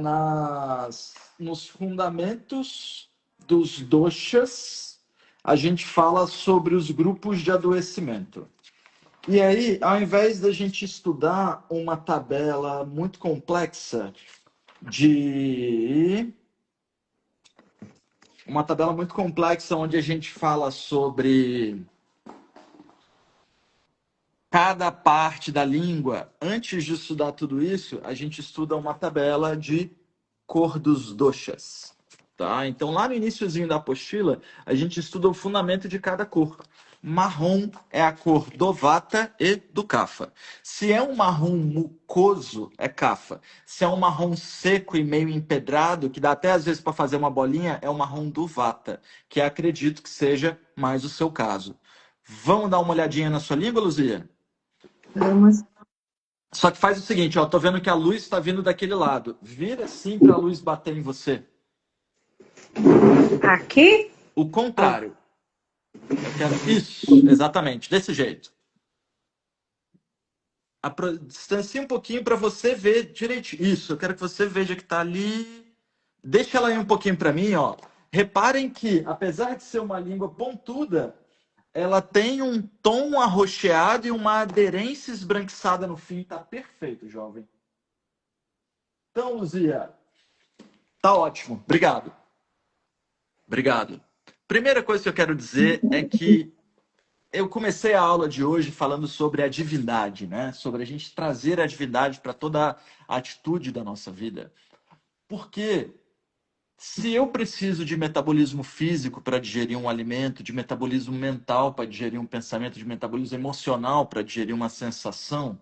S1: nos fundamentos dos doshas, a gente fala sobre os grupos de adoecimento. E aí, ao invés da gente estudar uma tabela muito complexa de uma tabela muito complexa onde a gente fala sobre cada parte da língua, antes de estudar tudo isso, a gente estuda uma tabela de cor dos doshas, tá? Então, lá no iniciozinho da apostila, a gente estuda o fundamento de cada cor. Marrom é a cor do Vata e do Kapha. Se é um marrom mucoso, é Kapha. Se é um marrom seco e meio empedrado, que dá até às vezes para fazer uma bolinha, é o marrom do Vata, que acredito que seja mais o seu caso. Vamos dar uma olhadinha na sua língua, Luzia?
S4: Vamos
S1: Só que faz o seguinte, ó, tô vendo que a luz está vindo daquele lado. Vira assim para a luz bater em você.
S4: aqui?
S1: O
S4: Ó,
S1: contrário. Eu quero isso, exatamente, desse jeito. Distancie um pouquinho para você ver direitinho. Isso, eu quero que você veja que tá ali. Deixa ela aí um pouquinho para mim, ó. Reparem que, apesar de ser uma língua pontuda, ela tem um tom arroxeado e uma aderência esbranquiçada no fim. Tá perfeito, jovem. Então, Luzia, tá ótimo. Obrigado. Obrigado. Primeira coisa que eu quero dizer é que eu comecei a aula de hoje falando sobre a divindade, né? Sobre a gente trazer a divindade para toda a atitude da nossa vida. Porque se eu preciso de metabolismo físico para digerir um alimento, de metabolismo mental para digerir um pensamento, de metabolismo emocional para digerir uma sensação,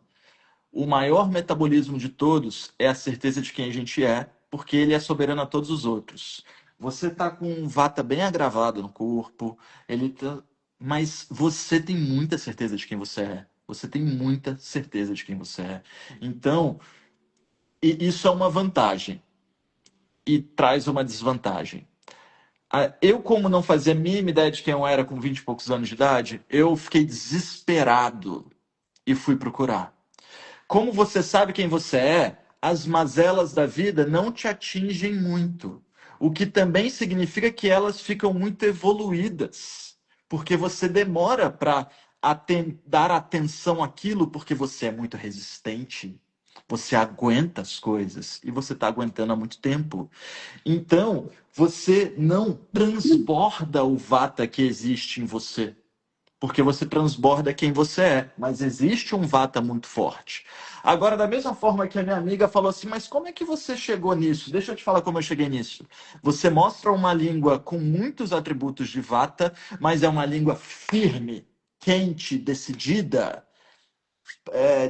S1: o maior metabolismo de todos é a certeza de quem a gente é, porque ele é soberano a todos os outros. Você está com um vata bem agravado no corpo, mas você tem muita certeza de quem você é. Você tem muita certeza de quem você é. Então, isso é uma vantagem e traz uma desvantagem. Eu, como não fazia a mínima ideia de quem eu era com 20 e poucos anos de idade, eu fiquei desesperado e fui procurar. Como você sabe quem você é, as mazelas da vida não te atingem muito. O que também significa que elas ficam muito evoluídas. Porque você demora para dar atenção àquilo porque você é muito resistente. Você aguenta as coisas e você está aguentando há muito tempo. Então, você não transborda o vata que existe em você. Porque você transborda quem você é. Mas existe um vata muito forte. Agora, da mesma forma que a minha amiga falou assim, mas como é que você chegou nisso? Deixa eu te falar como eu cheguei nisso. Você mostra uma língua com muitos atributos de vata, mas é uma língua firme, quente, decidida,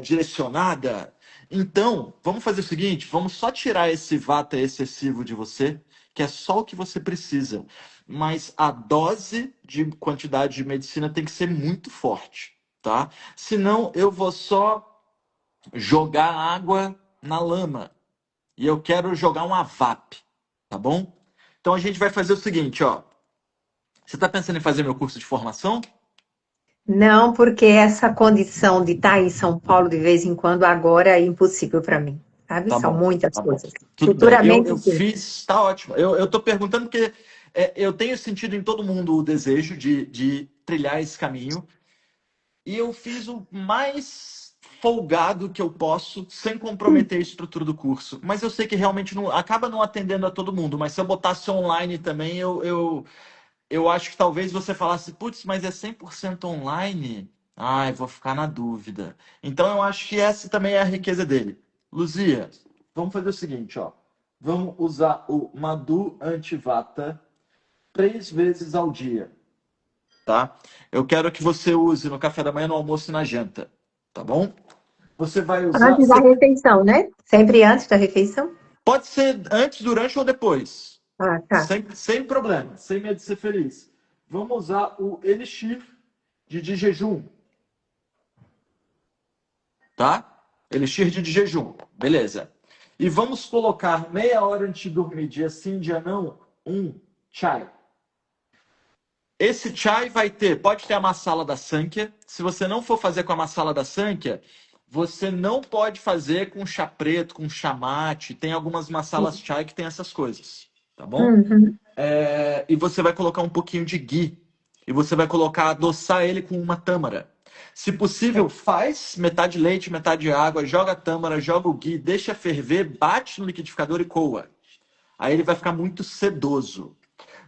S1: direcionada. Então, vamos fazer o seguinte, vamos só tirar esse vata excessivo de você, que é só o que você precisa. Mas a dose de quantidade de medicina tem que ser muito forte, tá? Senão eu vou só jogar água na lama. E eu quero jogar um AVAP, tá bom? Então a gente vai fazer o seguinte, ó. Você tá pensando em fazer meu curso de formação?
S4: Não, porque essa condição de estar em São Paulo de vez em quando agora é impossível para mim, sabe?
S1: Tá
S4: São
S1: bom,
S4: muitas
S1: tá bom.
S4: coisas.
S1: Tudo bem.
S4: Futuramente,
S1: Eu
S4: sim.
S1: fiz, tá ótimo. Eu tô perguntando porque eu tenho sentido em todo mundo o desejo de trilhar esse caminho. E eu fiz o mais folgado que eu posso, sem comprometer a estrutura do curso. Mas eu sei que realmente não, acaba não atendendo a todo mundo. Mas se eu botasse online também, eu acho que talvez você falasse, putz, mas é 100% online? Ai, vou ficar na dúvida. Então eu acho que essa também é a riqueza dele. Luzia, vamos fazer o seguinte, ó. Vamos usar o Madhu Antivata 3 vezes ao dia, tá? Eu quero que você use no café da manhã, no almoço e na janta, tá bom? Você vai usar...
S4: Antes da refeição, né? Sempre antes da refeição?
S1: Pode ser antes, durante ou depois.
S4: Ah, tá.
S1: Sem problema, sem medo de ser feliz. Vamos usar o Elixir de jejum. Tá? Elixir de jejum. Beleza. E vamos colocar meia hora antes de dormir, dia sim, dia não, um chai. Esse chai pode ter a masala da Sankhya. Se você não for fazer com a masala da Sankhya, você não pode fazer com chá preto, com chá mate. Tem algumas masalas chai que tem essas coisas, tá bom?
S4: Uhum.
S1: E você vai colocar um pouquinho de ghee. E você vai adoçar ele com uma tâmara. Se possível, faz metade leite, metade água, joga a tâmara, joga o ghee, deixa ferver, bate no liquidificador e coa. Aí ele vai ficar muito sedoso.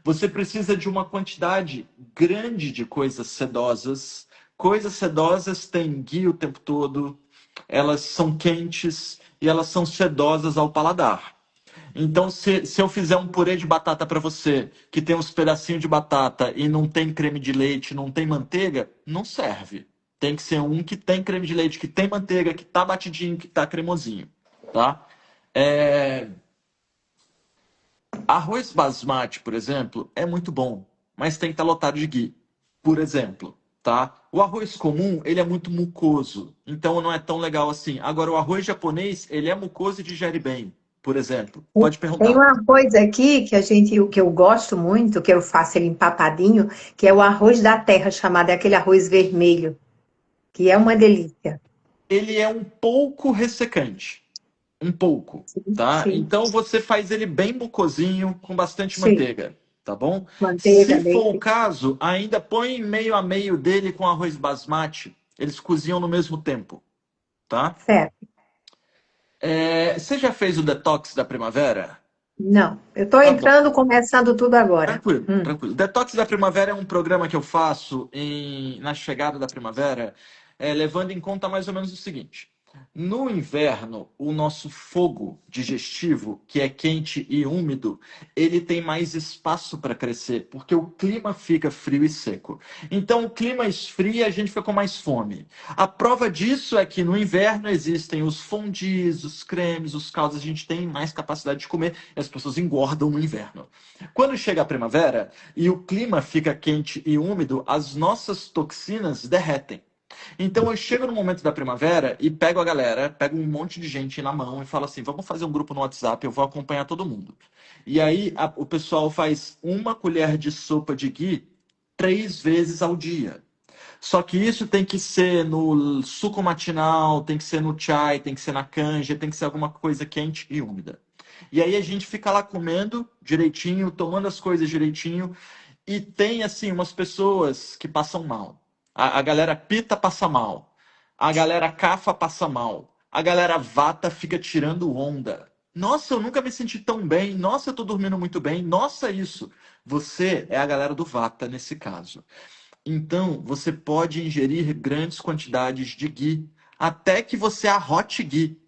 S1: Você precisa de uma quantidade grande de coisas sedosas. Coisas sedosas têm ghee o tempo todo, elas são quentes e elas são sedosas ao paladar. Então, se eu fizer um purê de batata para você, que tem uns pedacinhos de batata e não tem creme de leite, não tem manteiga, não serve. Tem que ser um que tem creme de leite, que tem manteiga, que tá batidinho, que tá cremosinho, tá? Arroz basmati, por exemplo, é muito bom, mas tem que estar lotado de ghee, por exemplo, tá? O arroz comum, ele é muito mucoso, então não é tão legal assim. Agora, o arroz japonês, ele é mucoso e digere bem, por exemplo. Pode
S4: Tem
S1: perguntar.
S4: uma coisa aqui que eu gosto muito, que eu faço ele empapadinho, que é o arroz da terra, chamado aquele arroz vermelho, que é uma delícia.
S1: ele é um pouco ressecante. Um pouco,
S4: Sim,
S1: tá?
S4: sim,
S1: Então você faz ele bem mucosinho, com bastante
S4: sim.
S1: manteiga, tá bom?
S4: Manteiga,
S1: Se for o
S4: leite.
S1: caso, ainda põe meio a meio dele com arroz basmati. Eles cozinham no mesmo tempo, tá?
S4: Certo.
S1: Você já fez o detox da primavera?
S4: Não, eu estou
S1: Tá bom.
S4: entrando, começando tudo agora.
S1: Tranquilo, tranquilo. Detox da Primavera é um programa que eu faço na chegada da primavera, levando em conta mais ou menos o seguinte: no inverno, o nosso fogo digestivo, que é quente e úmido, ele tem mais espaço para crescer, porque o clima fica frio e seco. Então, o clima esfria e a gente fica com mais fome. A prova disso é que no inverno existem os fondis, os cremes, os caldos, a gente tem mais capacidade de comer e as pessoas engordam no inverno. Quando chega a primavera e o clima fica quente e úmido, as nossas toxinas derretem. Então eu chego no momento da primavera e pego a galera, pego um monte de gente na mão e falo assim: vamos fazer um grupo no WhatsApp, eu vou acompanhar todo mundo. E aí o pessoal faz uma colher de sopa de ghee 3 vezes ao dia. Só que isso tem que ser no suco matinal, tem que ser no chai, tem que ser na canja, tem que ser alguma coisa quente e úmida. E aí a gente fica lá comendo direitinho, tomando as coisas direitinho, e tem assim umas pessoas que passam mal. A galera pita passa mal. A galera cafa passa mal. A galera vata fica tirando onda. Nossa, eu nunca me senti tão bem. Nossa, eu tô dormindo muito bem. Nossa, isso. Você é a galera do vata nesse caso. Então, você pode ingerir grandes quantidades de ghee até que você arrote ghee.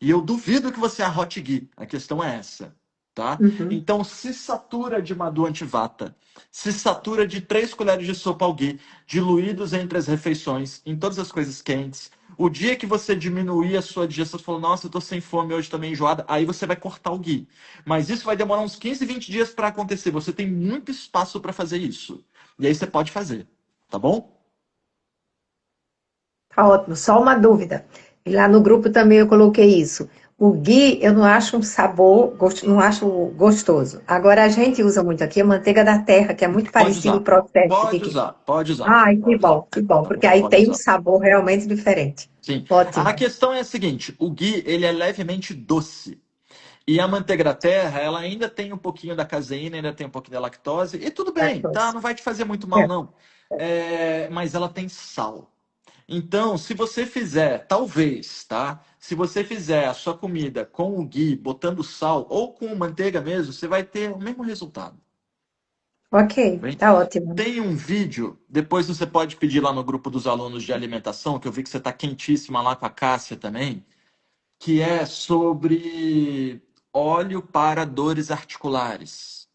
S1: E eu duvido que você arrote ghee. A questão é essa, tá?
S4: Uhum.
S1: Então, se satura de Madhu Antivata, se satura de 3 colheres de sopa ao ghee, diluídos entre as refeições, em todas as coisas quentes. O dia que você diminuir a sua digestão, você falou, nossa, eu tô sem fome hoje, tô meio enjoada, aí você vai cortar o ghee. Mas isso vai demorar uns 15, 20 dias para acontecer. Você tem muito espaço para fazer isso. E aí você pode fazer. Tá bom?
S4: Tá ótimo. Só uma dúvida. E lá no grupo também eu coloquei isso. O ghee eu não acho um sabor, não acho gostoso. Agora a gente usa muito aqui a manteiga da terra, que é muito
S1: Pode
S4: parecido o
S1: usar.
S4: processo
S1: Pode
S4: de.
S1: usar. Pode usar.
S4: Ai,
S1: Pode usar.
S4: que bom,
S1: Tá
S4: porque
S1: bom?
S4: aí
S1: Pode
S4: tem um
S1: usar.
S4: sabor realmente diferente.
S1: Sim. A
S4: Ótimo.
S1: questão é a seguinte: o ghee, ele é levemente doce. E a manteiga da terra, ela ainda tem um pouquinho da caseína, ainda tem um pouquinho da lactose. E tudo bem, tá?
S4: Lactose.
S1: Não vai te fazer muito mal,
S4: É.
S1: não. Mas ela tem sal. Então, se você fizer, talvez, tá? Se você fizer a sua comida com o ghee, botando sal, ou com manteiga mesmo, você vai ter o mesmo resultado.
S4: Ok,
S1: Bem,
S4: tá ótimo.
S1: tem um vídeo, depois você pode pedir lá no grupo dos alunos de alimentação, que eu vi que você está quentíssima lá com a Cássia também, que é sobre óleo para dores articulares,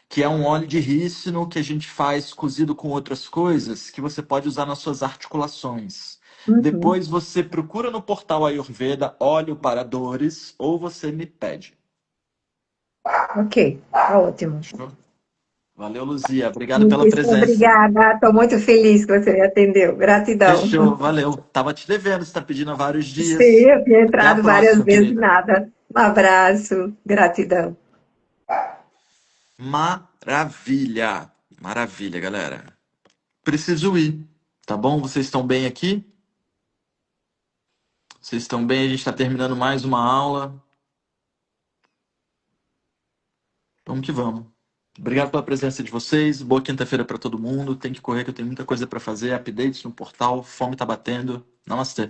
S1: que é um óleo de rícino que a gente faz cozido com outras coisas, que você pode usar nas suas articulações.
S4: Uhum.
S1: Depois você procura no portal Ayurveda óleo para dores, ou você me pede.
S4: Ok, tá ótimo.
S1: Fechou? Valeu, Luzia. Obrigado pela
S4: Muitíssimo
S1: presença.
S4: obrigada. Estou muito feliz que você me atendeu. Gratidão.
S1: Fechou, valeu. Tava te devendo, você tá pedindo há vários
S4: Sim,
S1: dias.
S4: eu tinha
S1: Até a
S4: entrado várias
S1: próxima,
S4: vezes e
S1: querida.
S4: nada. Um abraço. Gratidão.
S1: Maravilha. Maravilha, galera. Preciso ir, tá bom? Vocês estão bem aqui? Vocês estão bem? A gente está terminando mais uma aula. Vamos que vamos. Obrigado pela presença de vocês. Boa quinta-feira para todo mundo. Tem que correr que eu tenho muita coisa para fazer. Updates no portal. Fome tá batendo. Namastê.